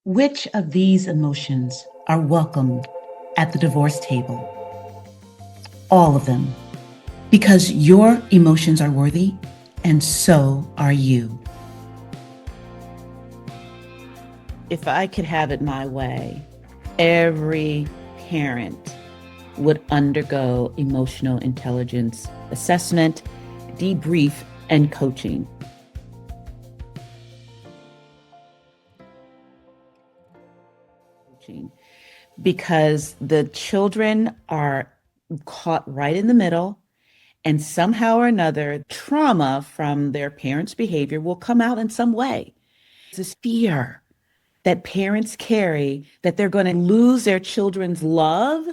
Which of these emotions are welcome at the divorce table? All of them. Because your emotions are worthy, and so are you. If I could have it my way, every parent would undergo emotional intelligence assessment, debrief, and coaching. Because the children are caught right in the middle, and somehow or another, trauma from their parents' behavior will come out in some way. This fear that parents carry that they're going to lose their children's love,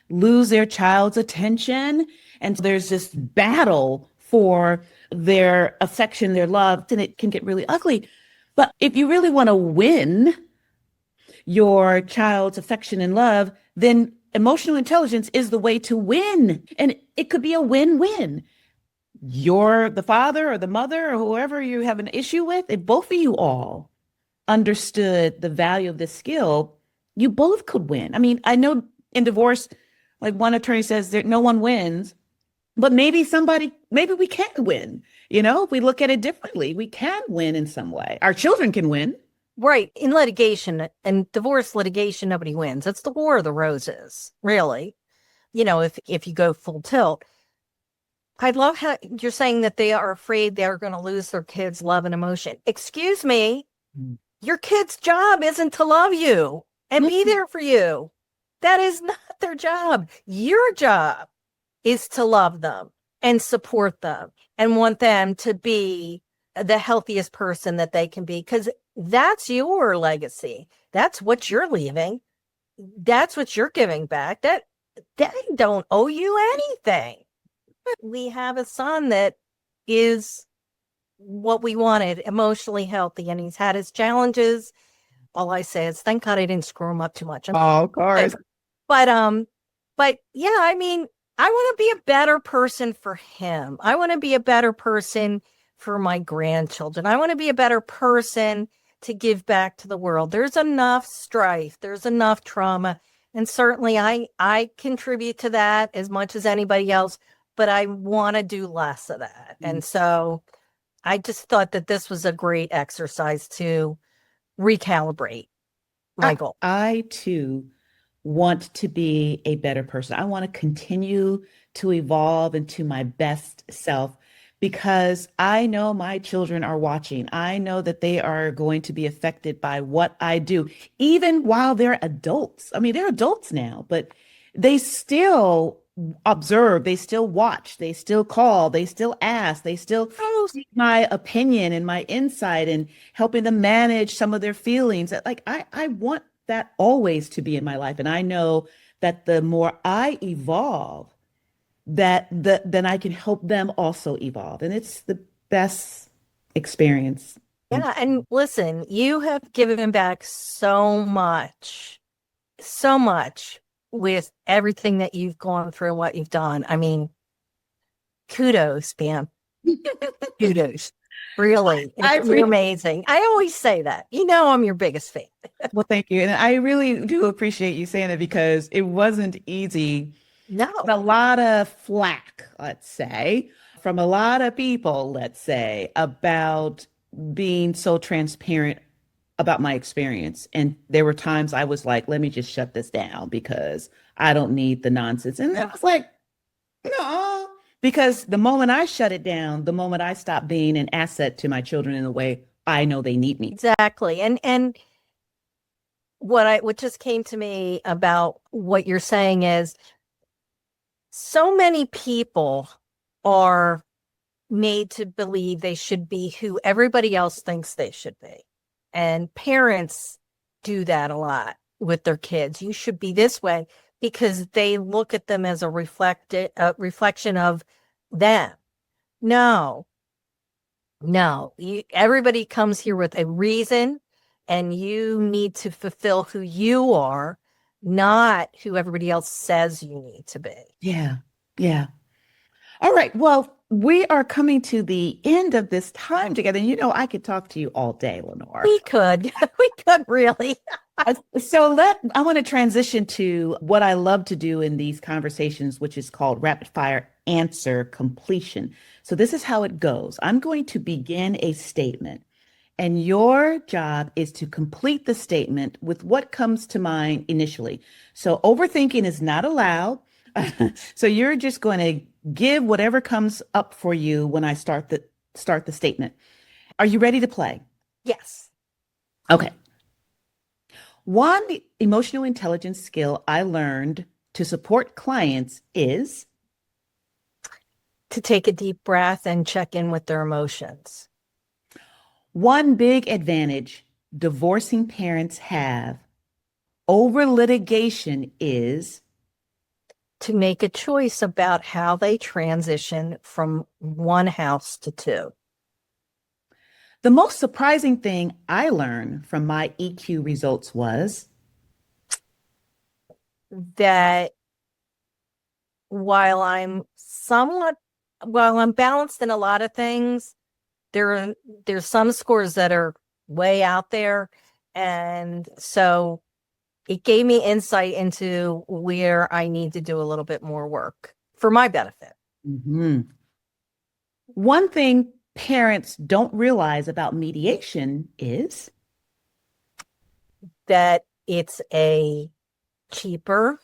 lose their child's attention. And so there's this battle for their affection, their love, and it can get really ugly. But if you really want to win your child's affection and love, then emotional intelligence is the way to win. And it could be a win-win. You're the father or the mother or whoever you have an issue with, if both of you all understood the value of this skill, you both could win. I mean, I know in divorce, like one attorney says that no one wins, but maybe we can win. If we look at it differently, we can win in some way. Our children can win. Right. In litigation and divorce litigation, nobody wins. It's the War of the Roses, really. If you go full tilt. I love how you're saying that they are afraid they're going to lose their kids' love and emotion. Excuse me, your kid's job isn't to love you and be there for you. That is not their job. Your job is to love them and support them and want them to be the healthiest person that they can be, because that's your legacy. That's what you're leaving. That's what you're giving back. That they don't owe you anything. We have a son that is what we wanted, emotionally healthy, and he's had his challenges. All I say is, thank God I didn't screw him up too much. Oh, of course. But yeah, I mean, I want to be a better person for him. I want to be a better person for my grandchildren. I want to be a better person to give back to the world. There's enough strife. There's enough trauma. And certainly I contribute to that as much as anybody else, but I want to do less of that. And so I just thought that this was a great exercise to recalibrate my goal. I too want to be a better person. I want to continue to evolve into my best self because I know my children are watching. I know that they are going to be affected by what I do, even while they're adults. I mean, they're adults now, but they still observe, they still watch, they still call, they still ask, they still seek my opinion and my insight and helping them manage some of their feelings. Like I want that always to be in my life. And I know that the more I evolve, then I can help them also evolve. And it's the best experience. Yeah. And listen, you have given back so much with everything that you've gone through and what you've done. I mean, kudos, Pam. Kudos. Really. You're amazing. I always say that. I'm your biggest fan. Well, thank you. And I really do appreciate you saying that because it wasn't easy. No. A lot of flack, let's say, from a lot of people, let's say, about being so transparent about my experience. And there were times I was like, let me just shut this down because I don't need the nonsense. And I was like, no, because the moment I shut it down, the moment I stop being an asset to my children in the way I know they need me. Exactly. And what just came to me about what you're saying is so many people are made to believe they should be who everybody else thinks they should be. And parents do that a lot with their kids. You should be this way because they look at them as a reflection of them. No. Everybody comes here with a reason, and you need to fulfill who you are, not who everybody else says you need to be. Yeah. Yeah. All right. Well, we are coming to the end of this time together. And I could talk to you all day, Lenore. We could, we could really. I want to transition to what I love to do in these conversations, which is called rapid fire answer completion. So this is how it goes. I'm going to begin a statement, and your job is to complete the statement with what comes to mind initially. So overthinking is not allowed. So you're just going to give whatever comes up for you when I start the statement. Are you ready to play? Yes. Okay. One emotional intelligence skill I learned to support clients is To take a deep breath and check in with their emotions. one big advantage divorcing parents have over litigation is To make a choice about how they transition from one house to two. the most surprising thing I learned from my EQ results was That while I'm balanced in a lot of things, there's some scores that are way out there. And so it gave me insight into where I need to do a little bit more work for my benefit. Mhm. One thing parents don't realize about mediation is That it's a cheaper,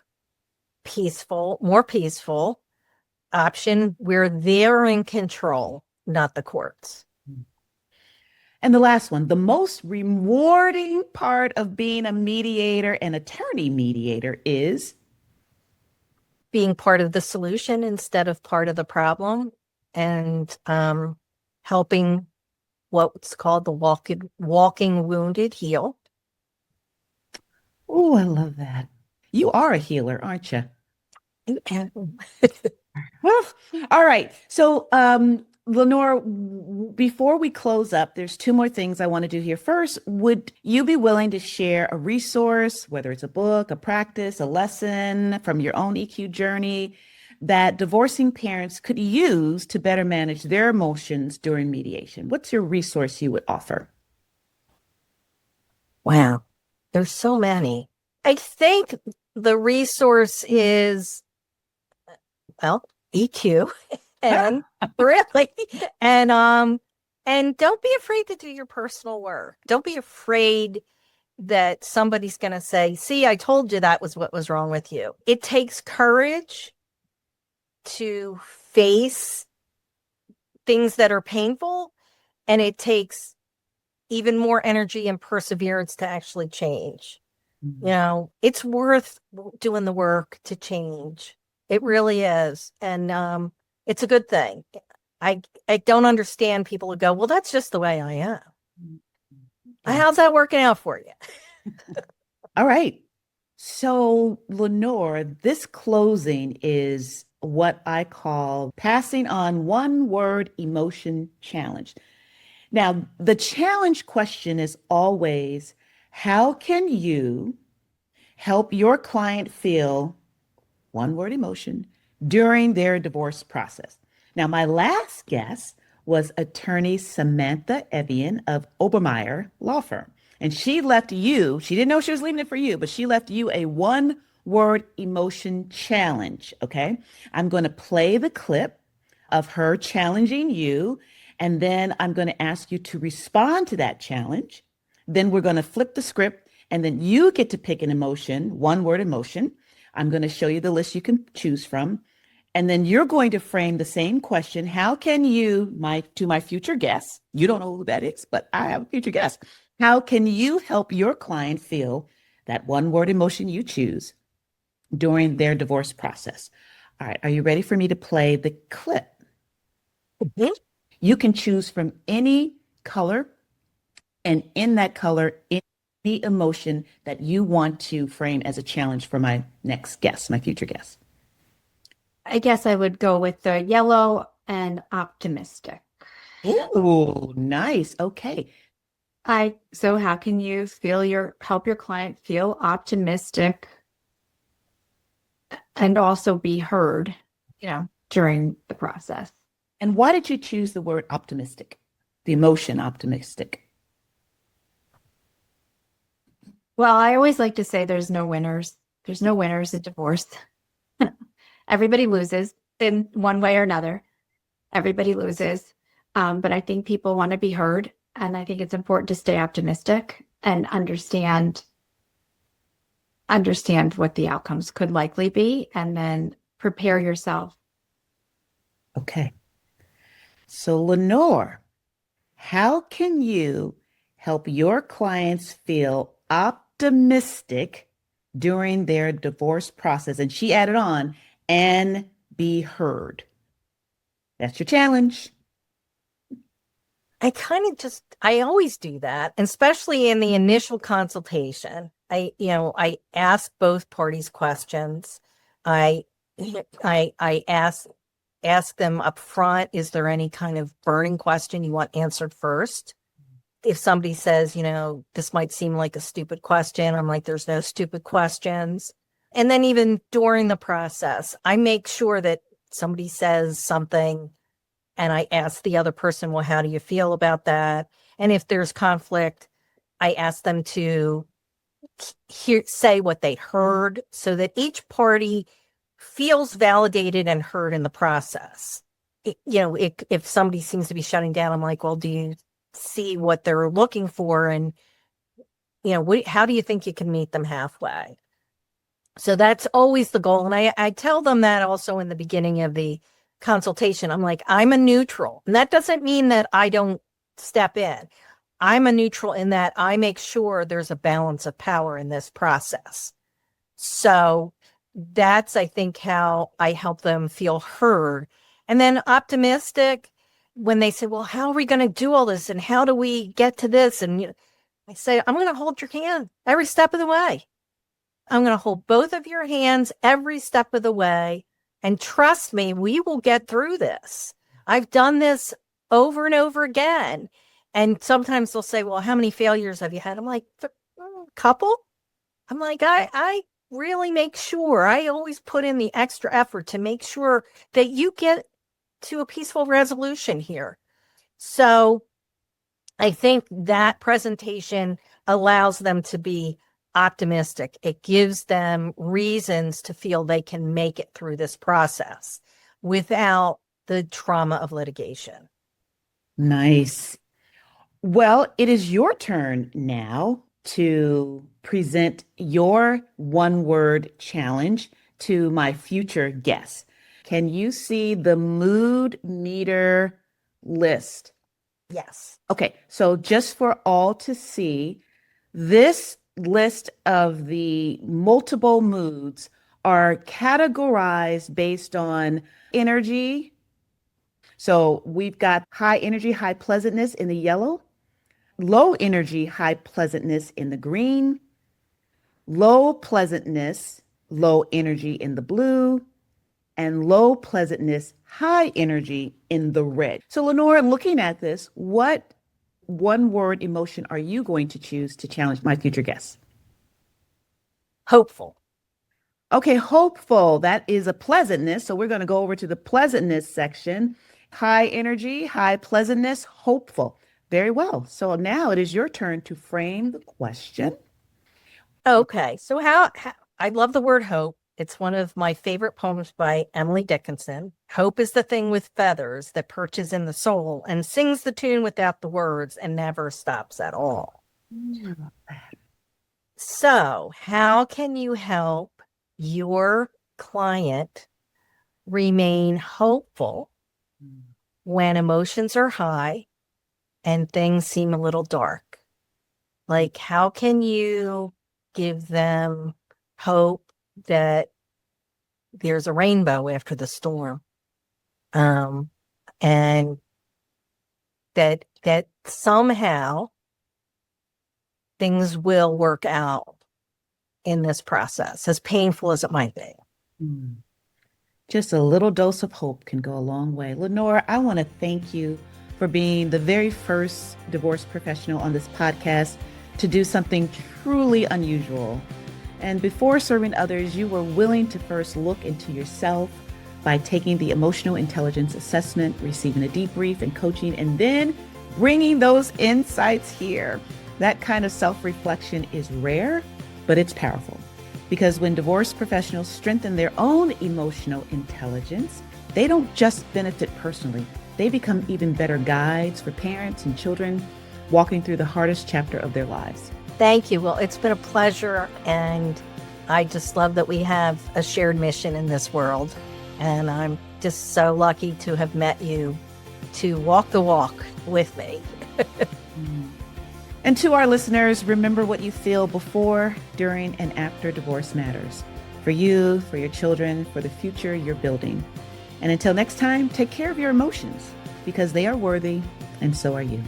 more peaceful option where they're in control, not the courts. and the last one, the most rewarding part of being a mediator and attorney mediator is Being part of the solution instead of part of the problem, and helping what's called the walking wounded heal. oh, I love that. You are a healer, aren't you? Well, all right. So, Lenore, before we close up, there's two more things I want to do here. First, would you be willing to share a resource, whether it's a book, a practice, a lesson from your own EQ journey that divorcing parents could use to better manage their emotions during mediation? What's your resource you would offer? Wow, there's so many. I think the resource is, well, EQ. And really, and don't be afraid to do your personal work. Don't be afraid that somebody's going to say, see, I told you that was what was wrong with you. It takes courage to face things that are painful, and it takes even more energy and perseverance to actually change. It's worth doing the work to change. It really is. And it's a good thing. I don't understand people who go, well, that's just the way I am. Yeah. How's that working out for you? All right. So, Lenore, this closing is what I call passing on one word emotion challenge. Now, the challenge question is always, how can you help your client feel one word emotion during their divorce process? Now, my last guest was attorney Samantha Evian of Obermeyer Law Firm. And she didn't know she was leaving it for you, but she left you a one word emotion challenge. Okay. I'm going to play the clip of her challenging you, and then I'm going to ask you to respond to that challenge. Then we're going to flip the script, and then you get to pick an emotion, one word emotion. I'm going to show you the list you can choose from. And then you're going to frame the same question. How can you, to my future guest, you don't know who that is, but I have a future guest. How can you help your client feel that one word emotion you choose during their divorce process? All right. Are you ready for me to play the clip? Mhm. You can choose from any color, and in that color, any emotion that you want to frame as a challenge for my next guest, my future guest. I guess I would go with the yellow and optimistic. Oh, nice. Okay. So how can you help your client feel optimistic and also be heard, during the process? And why did you choose the word optimistic, the emotion optimistic? Well, I always like to say there's no winners. There's no winners in divorce. Everybody loses in one way or another. Everybody loses. But I think people want to be heard. And I think it's important to stay optimistic and understand what the outcomes could likely be, and then prepare yourself. Okay. So, Lenore, how can you help your clients feel optimistic during their divorce process? And she added on, and be heard. That's your challenge. I always do that, especially in the initial consultation. I ask both parties questions. I I ask them up front, is there any kind of burning question you want answered first? If somebody says, this might seem like a stupid question, I'm like, there's no stupid questions. And then even during the process, I make sure that somebody says something and I ask the other person, well, how do you feel about that? And if there's conflict, I ask them to say what they heard so that each party feels validated and heard in the process. If somebody seems to be shutting down, I'm like, well, do you see what they're looking for? And, how do you think you can meet them halfway? So that's always the goal. And I tell them that also in the beginning of the consultation. I'm like, I'm a neutral. And that doesn't mean that I don't step in. I'm a neutral in that I make sure there's a balance of power in this process. So that's, I think, how I help them feel heard. And then optimistic, when they say, well, how are we going to do all this? And how do we get to this? And I say, I'm going to hold your hand every step of the way. I'm going to hold both of your hands every step of the way. And trust me, we will get through this. I've done this over and over again. And sometimes they'll say, well, how many failures have you had? I'm like, a couple. I'm like, I really make sure. I always put in the extra effort to make sure that you get to a peaceful resolution here. So I think that presentation allows them to be optimistic. It gives them reasons to feel they can make it through this process without the trauma of litigation. Nice. Well, it is your turn now to present your one-word challenge to my future guests. Can you see the mood meter list? Yes. Okay, so just for all to see, this list of the multiple moods are categorized based on energy. So we've got high energy, high pleasantness in the yellow, low energy, high pleasantness in the green, low pleasantness, low energy in the blue, and low pleasantness, high energy in the red. So Lenore, looking at this, what one word emotion are you going to choose to challenge my future guests? Hopeful. Okay, hopeful. That is a pleasantness. So we're going to go over to the pleasantness section. High energy, high pleasantness, hopeful. Very well. So now it is your turn to frame the question. Okay. So how I love the word hope. It's one of my favorite poems by Emily Dickinson. Hope is the thing with feathers that perches in the soul and sings the tune without the words and never stops at all. So how can you help your client remain hopeful when emotions are high and things seem a little dark? Like, how can you give them hope that there's a rainbow after the storm, and that somehow things will work out in this process, as painful as it might be? Just a little dose of hope can go a long way. Lenore, I want to thank you for being the very first divorce professional on this podcast to do something truly unusual. And before serving others, you were willing to first look into yourself, by taking the emotional intelligence assessment, receiving a debrief and coaching, and then bringing those insights here. That kind of self-reflection is rare, but it's powerful. Because when divorce professionals strengthen their own emotional intelligence, they don't just benefit personally, they become even better guides for parents and children walking through the hardest chapter of their lives. Thank you. Well, it's been a pleasure, and I just love that we have a shared mission in this world. And I'm just so lucky to have met you to walk the walk with me. And to our listeners, remember what you feel before, during, and after divorce matters. For you, for your children, for the future you're building. And until next time, take care of your emotions because they are worthy and so are you.